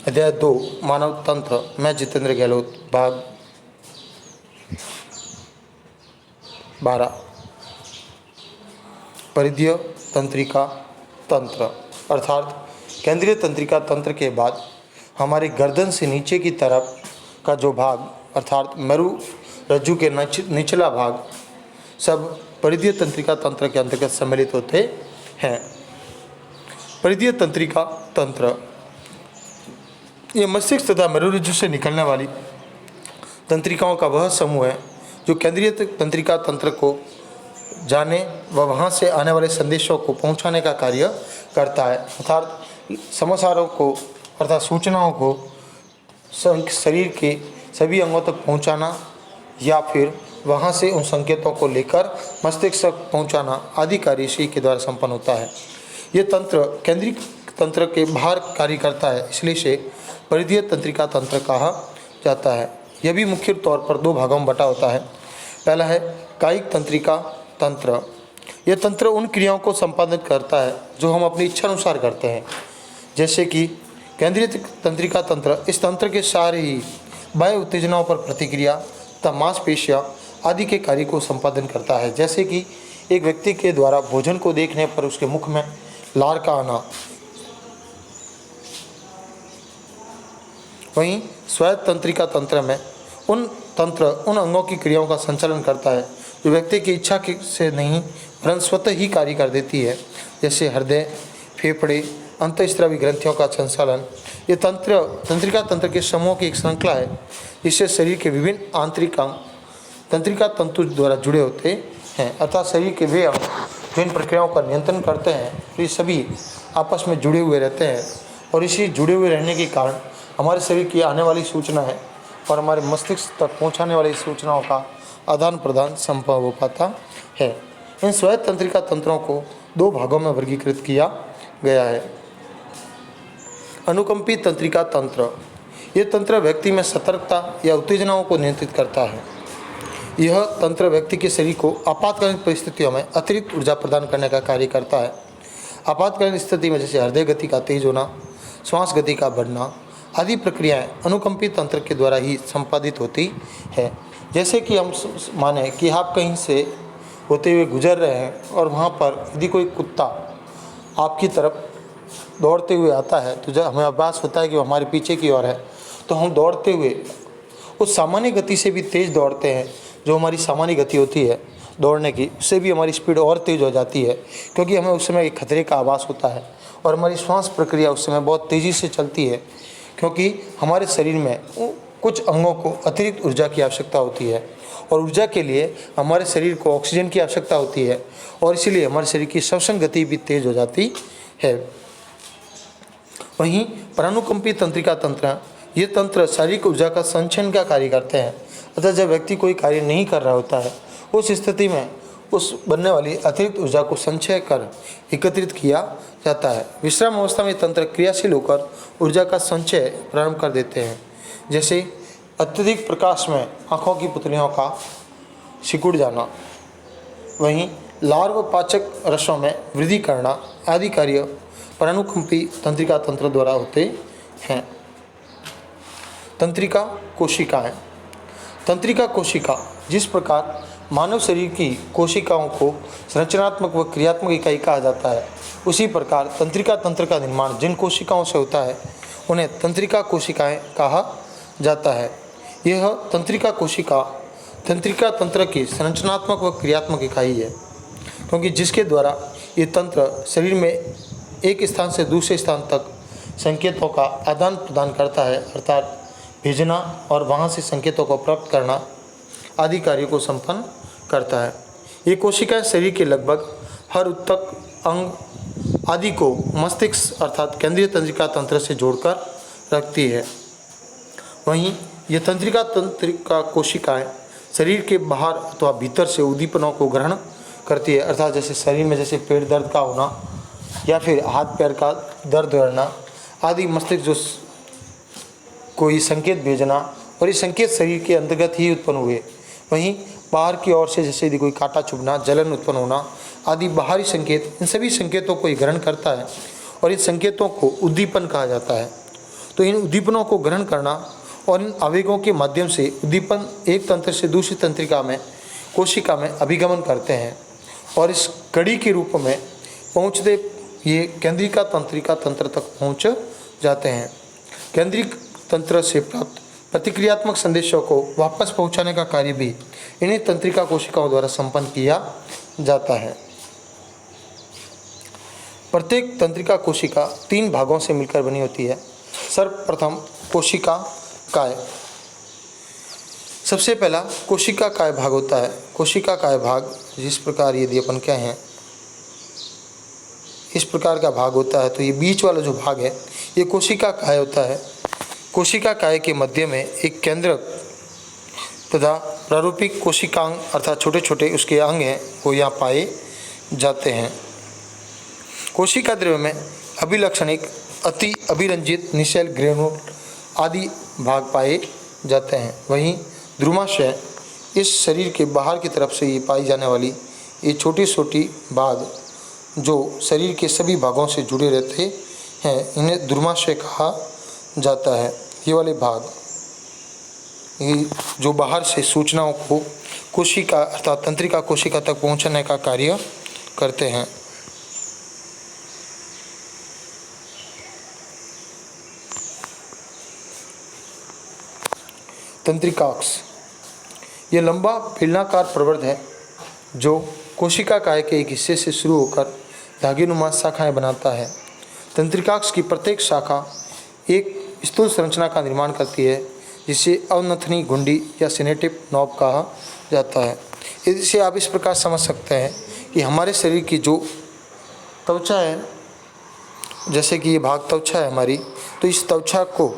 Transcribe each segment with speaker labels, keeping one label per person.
Speaker 1: अध्याय 2 मानव तंत्र। मैं जितेंद्र गहलोत। भाग 12 परिधीय तंत्रिका तंत्र अर्थात केंद्रीय तंत्रिका तंत्र के बाद हमारी गर्दन से नीचे की तरफ का जो भाग अर्थात मेरु रज्जु के निचला भाग सब परिधीय तंत्रिका तंत्र के अंतर्गत सम्मिलित होते हैं। परिधीय तंत्रिका तंत्र ये मस्तिष्क तथा मेरुरज्जु से निकलने वाली तंत्रिकाओं का वह समूह है जो केंद्रीय तंत्रिका तंत्र को जाने व वहाँ से आने वाले संदेशों को पहुँचाने का कार्य करता है। अर्थात समाचारों को अर्थात सूचनाओं को शरीर के सभी अंगों तक पहुँचाना या फिर वहाँ से उन संकेतों को लेकर मस्तिष्क तक पहुँचाना आदि कार्य इसी के द्वारा संपन्न होता है। ये तंत्र केंद्रीय तंत्र के बाहर कार्य करता है, इसलिए इसे परिधीय तंत्रिका तंत्र कहा जाता है। यह भी मुख्य तौर पर दो भागों में बटा होता है। पहला है कायिक तंत्रिका तंत्र। यह तंत्र उन क्रियाओं को संपादित करता है जो हम अपनी इच्छा अनुसार करते हैं, जैसे कि केंद्रीय तंत्रिका तंत्र इस तंत्र के सारे ही बाह्य उत्तेजनाओं पर प्रतिक्रिया तथा मांसपेशियां आदि के कार्य को संपादन करता है। जैसे कि एक व्यक्ति के द्वारा भोजन को देखने पर उसके मुख में लार का आना। वहीं स्वायत्त तंत्रिका तंत्र में उन अंगों की क्रियाओं का संचालन करता है जो व्यक्ति की इच्छा से नहीं वरन स्वतः ही कार्य कर देती है, जैसे हृदय, फेफड़े, अंतःस्रावी ग्रंथियों का संचालन। ये तंत्रिका तंत्र के समूह की एक श्रृंखला है जिससे शरीर के विभिन्न आंतरिक अंग तंत्रिका तंतु द्वारा जुड़े होते हैं। अर्थात शरीर के वे अंग जो इन प्रक्रियाओं का नियंत्रण करते हैं ये सभी आपस में जुड़े हुए रहते हैं और इसी जुड़े हुए रहने के कारण हमारे शरीर की आने वाली सूचनाएं और हमारे मस्तिष्क तक पहुंचाने वाली सूचनाओं का आदान प्रदान संभव हो पाता है। इन स्वायत्त तंत्रिका तंत्रों को दो भागों में वर्गीकृत किया गया है। अनुकंपी तंत्रिका तंत्र। यह तंत्र व्यक्ति में सतर्कता या उत्तेजनाओं को नियंत्रित करता है। यह तंत्र व्यक्ति के शरीर को आपातकालीन परिस्थितियों में अतिरिक्त ऊर्जा प्रदान करने का कार्य करता है। आपातकालीन स्थिति में जैसे हृदय गति का तेज होना, श्वास गति का बढ़ना आदि प्रक्रियाएं अनुकंपी तंत्र के द्वारा ही संपादित होती है। जैसे कि हम माने कि आप कहीं से होते हुए गुजर रहे हैं और वहाँ पर यदि कोई कुत्ता आपकी तरफ दौड़ते हुए आता है तो जब हमें आभास होता है कि वो हमारे पीछे की ओर है, तो हम दौड़ते हुए उस सामान्य गति से भी तेज़ दौड़ते हैं। जो हमारी सामान्य गति होती है दौड़ने की, उससे भी हमारी स्पीड और तेज़ हो जाती है, क्योंकि हमें उस समय एक खतरे का आभास होता है और हमारी श्वास प्रक्रिया उस समय बहुत तेज़ी से चलती है, क्योंकि हमारे शरीर में कुछ अंगों को अतिरिक्त ऊर्जा की आवश्यकता होती है और ऊर्जा के लिए हमारे शरीर को ऑक्सीजन की आवश्यकता होती है और इसीलिए हमारे शरीर की श्वसन गति भी तेज़ हो जाती है। वहीं परानुकंपी तंत्रिका तंत्र, ये तंत्र शारीरिक ऊर्जा का संचयन का कार्य करते हैं। अतः जब व्यक्ति कोई कार्य नहीं कर रहा होता है उस स्थिति में उस बनने वाली अतिरिक्त ऊर्जा को संचय कर एकत्रित किया जाता है। विश्राम अवस्था में तंत्र क्रियाशील होकर ऊर्जा का संचय प्रारंभ कर देते हैं, जैसे अत्यधिक प्रकाश में आँखों की पुतलियों का सिकुड़ जाना। वहीं लार व पाचक रसों में वृद्धि करना आदि कार्य परानुकंपी तंत्रिका तंत्र द्वारा होते हैं। तंत्रिका कोशिकाएं। तंत्रिका कोशिका जिस प्रकार मानव शरीर की कोशिकाओं को संरचनात्मक व क्रियात्मक इकाई कहा जाता है, उसी प्रकार तंत्रिका तंत्र का निर्माण जिन कोशिकाओं से होता है उन्हें तंत्रिका कोशिकाएं कहा जाता है। यह तंत्रिका कोशिका तंत्रिका तंत्र की संरचनात्मक व क्रियात्मक इकाई है, क्योंकि जिसके द्वारा ये तंत्र शरीर में एक स्थान से दूसरे स्थान तक संकेतों का आदान प्रदान करता है, अर्थात भेजना और वहाँ से संकेतों को प्राप्त करना आदि कार्यों को संपन्न करता है। ये कोशिकाएं शरीर के लगभग हर उत्तक अंग आदि को मस्तिष्क अर्थात केंद्रीय तंत्रिका तंत्र से जोड़कर रखती है। वहीं ये तंत्रिका कोशिकाएं शरीर के बाहर अथवा भीतर से उद्दीपनों को ग्रहण करती है, अर्थात जैसे शरीर में जैसे पेट दर्द का होना या फिर हाथ पैर का दर्द रहना आदि मस्तिष्क जो कोई संकेत भेजना और ये संकेत शरीर के अंतर्गत ही उत्पन्न हुए। वहीं बाहर की ओर से जैसे यदि कोई कांटा चुभना, जलन उत्पन्न होना आदि बाहरी संकेत, इन सभी संकेतों को ग्रहण करता है और इन संकेतों को उद्दीपन कहा जाता है। तो इन उद्दीपनों को ग्रहण करना और इन आवेगों के माध्यम से उद्दीपन एक तंत्र से दूसरी तंत्रिका में कोशिका में अभिगमन करते हैं और इस कड़ी के रूप में पहुँचते ये केंद्रिका तंत्रिका तंत्र तक पहुँच जाते हैं। केंद्रिक तंत्र से प्राप्त प्रतिक्रियात्मक संदेशों को वापस पहुंचाने का कार्य भी इन्हीं तंत्रिका कोशिकाओं द्वारा संपन्न किया जाता है। प्रत्येक तंत्रिका कोशिका 3 भागों से मिलकर बनी होती है। सर्वप्रथम कोशिका काय। सबसे पहला कोशिका काय भाग होता है। कोशिका काय भाग जिस प्रकार यदि अपन कहें इस प्रकार का भाग होता है, तो ये बीच वाला जो भाग है ये कोशिका काय होता है। कोशिका काय के मध्य में एक केंद्रक तथा प्रारूपिक कोशिकांग अर्थात छोटे छोटे उसके अंग हैं वो यहाँ पाए जाते हैं। कोशिका द्रव्य में अभिलक्षणिक, अति अभिरंजित, निशैल, ग्रेनुल आदि भाग पाए जाते हैं। वहीं द्रुमाशय इस शरीर के बाहर की तरफ से ये पाई जाने वाली ये छोटी छोटी भाग जो शरीर के सभी भागों से जुड़े रहते हैं, इन्हें द्रुमाशय कहा जाता है। ये वाले भाग ये जो बाहर से सूचनाओं को कोशिका अर्थात तंत्रिका कोशिका तक पहुंचाने का कार्य करते हैं। तंत्रिकाक्ष ये लंबा बेलनाकार प्रवर्ध है जो कोशिका काय के एक हिस्से से शुरू होकर धागेनुमा शाखाएं बनाता है। तंत्रिकाक्ष की प्रत्येक शाखा एक स्थूल संरचना का निर्माण करती है जिसे अवनथनी घुंडी या सिनेटिव नॉब कहा जाता है। इसे आप इस प्रकार समझ सकते हैं कि हमारे शरीर की जो त्वचा है, जैसे कि ये भाग त्वचा है हमारी, तो इस त्वचा को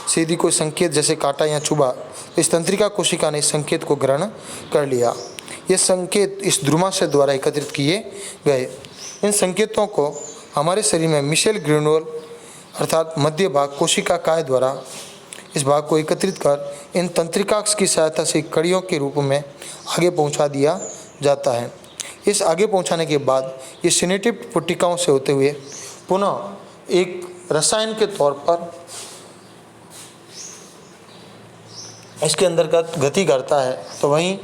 Speaker 1: सीधी कोई संकेत जैसे काटा या चुभा, तो इस तंत्रिका कोशिका ने इस संकेत को ग्रहण कर लिया। ये संकेत इस द्रुमाशय द्वारा एकत्रित किए गए। इन संकेतों को हमारे शरीर में मिशेल ग्रेनुल अर्थात मध्य भाग कोशिका काय द्वारा इस भाग को एकत्रित कर इन तंत्रिकाक्ष की सहायता से कड़ियों के रूप में आगे पहुंचा दिया जाता है। इस आगे पहुंचाने के बाद ये सिनेटिव पुट्टिकाओं से होते हुए पुनः एक रसायन के तौर पर इसके अंतर्गत गति करता है। तो वहीं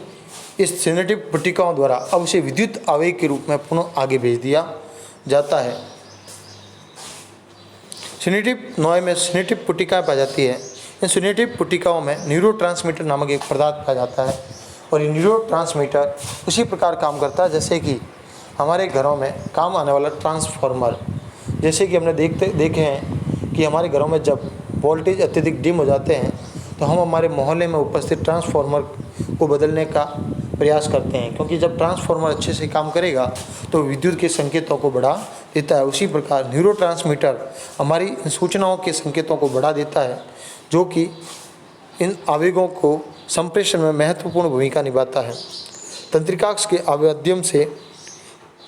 Speaker 1: इस सिनेटिव पुट्टिकाओं द्वारा अब उसे विद्युत आवेग के रूप में पुनः आगे भेज दिया जाता है। सिनेटिव नॉय में सिनेटिव पुट्टिकाएँ पाई जाती है। इन सिनेटिव पुट्टिकाओं में न्यूरोट्रांसमीटर नामक एक पदार्थ पाया जाता है और ये न्यूरोट्रांसमीटर उसी प्रकार काम करता है जैसे कि हमारे घरों में काम आने वाला ट्रांसफार्मर। जैसे कि हमने देखे हैं कि हमारे घरों में जब वोल्टेज अत्यधिक डिम हो जाते हैं तो हम हमारे मोहल्ले में उपस्थित ट्रांसफार्मर को बदलने का प्रयास करते हैं, क्योंकि जब ट्रांसफार्मर अच्छे से काम करेगा तो विद्युत के संकेतों को बढ़ा देता है। उसी प्रकार न्यूरोट्रांसमीटर हमारी सूचनाओं के संकेतों को बढ़ा देता है जो कि इन आवेगों को संप्रेषण में महत्वपूर्ण भूमिका निभाता है। तंत्रिकाक्ष के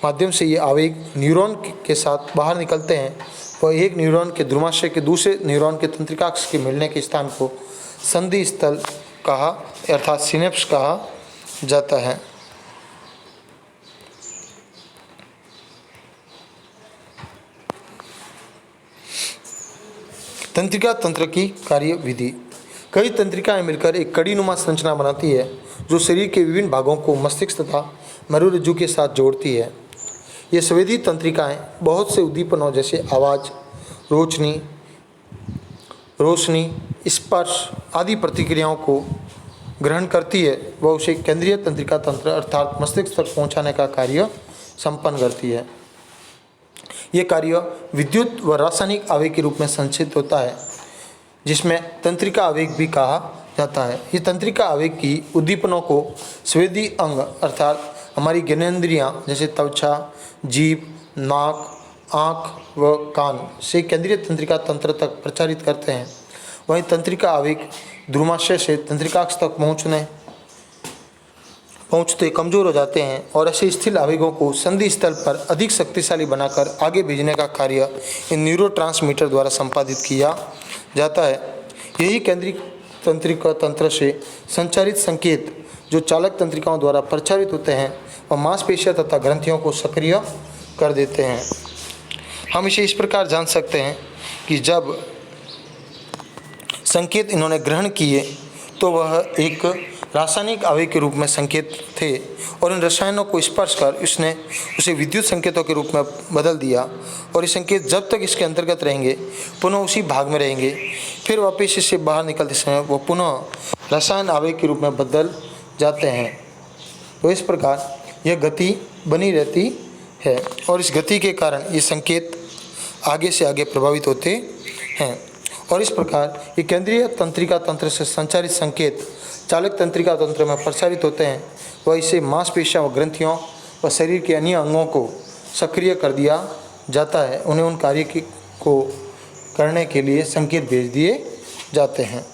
Speaker 1: माध्यम से ये आवेग न्यूरॉन के साथ बाहर निकलते हैं और एक न्यूरॉन के द्रुमाशय के दूसरे न्यूरॉन के तंत्रिकाक्ष के मिलने के स्थान को संधि स्थल कहा अर्थात सिनेप्स कहा जाता है। तंत्रिका तंत्र की कार्य विधि। कई तंत्रिकाएं मिलकर एक कड़ीनुमा संरचना बनाती है जो शरीर के विभिन्न भागों को मस्तिष्क तथा मरुरज्जु के साथ जोड़ती है। ये संवेदी तंत्रिकाएं बहुत से उद्दीपनों जैसे आवाज़, रोशनी, स्पर्श आदि प्रतिक्रियाओं को ग्रहण करती है व उसे केंद्रीय तंत्रिका तंत्र अर्थात मस्तिष्क तक पहुंचाने का कार्य संपन्न करती है। ये कार्य विद्युत व रासायनिक आवेग के रूप में संचित होता है जिसमें तंत्रिका आवेग भी कहा जाता है। ये तंत्रिका आवेग की उद्दीपनों को स्वेदी अंग अर्थात हमारी ज्ञानेंद्रियां जैसे त्वचा, जीभ, नाक, आँख व कान से केंद्रीय तंत्रिका तंत्र तक प्रचारित करते हैं। वहीं तंत्रिका आवेग द्रुमाशय से तंत्रिकाक्ष तक पहुँचते कमज़ोर हो जाते हैं और ऐसे स्थिर आवेगों को संधि स्थल पर अधिक शक्तिशाली बनाकर आगे भेजने का कार्य इन न्यूरोट्रांसमीटर द्वारा संपादित किया जाता है। यही केंद्रीय तंत्रिका तंत्र से संचारित संकेत जो चालक तंत्रिकाओं द्वारा प्रचारित होते हैं और मांसपेशियों तथा ग्रंथियों को सक्रिय कर देते हैं। हम इसे इस प्रकार जान सकते हैं कि जब संकेत इन्होंने ग्रहण किए तो वह एक रासायनिक आवेग के रूप में संकेत थे और इन रसायनों को स्पर्श कर उसने उसे विद्युत संकेतों के रूप में बदल दिया और ये संकेत जब तक इसके अंतर्गत रहेंगे पुनः उसी भाग में रहेंगे, फिर वापस इससे बाहर निकलते समय वो पुनः रसायन आवेग के रूप में बदल जाते हैं। तो इस प्रकार यह गति बनी रहती है और इस गति के कारण ये संकेत आगे से आगे प्रभावित होते हैं और इस प्रकार ये केंद्रीय तंत्रिका तंत्र से संचारित संकेत चालक तंत्रिका तंत्र में प्रसारित होते हैं। वह इसे मांसपेशियों व ग्रंथियों व शरीर के अन्य अंगों को सक्रिय कर दिया जाता है, उन्हें उन कार्य को करने के लिए संकेत भेज दिए जाते हैं।